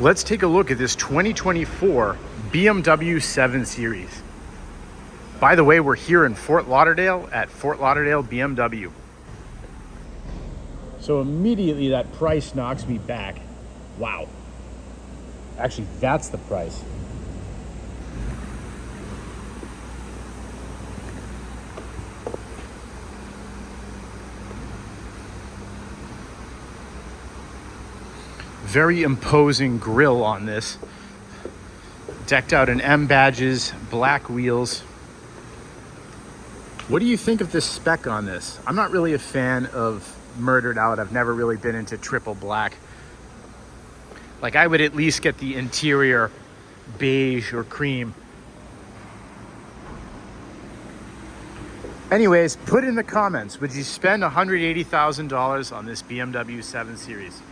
Let's take a look at this 2024 BMW 7 Series. By the way, we're here in Fort Lauderdale at Fort Lauderdale BMW. So immediately that price knocks me back. Wow. Actually, that's the price. Very imposing grille on this. Decked out in M badges, black wheels. What do you think of this spec on this? I'm not really a fan of murdered out. I've never really been into triple black. Like, I would at least get the interior beige or cream. Anyways, put in the comments, would you spend $180,000 on this BMW 7 Series?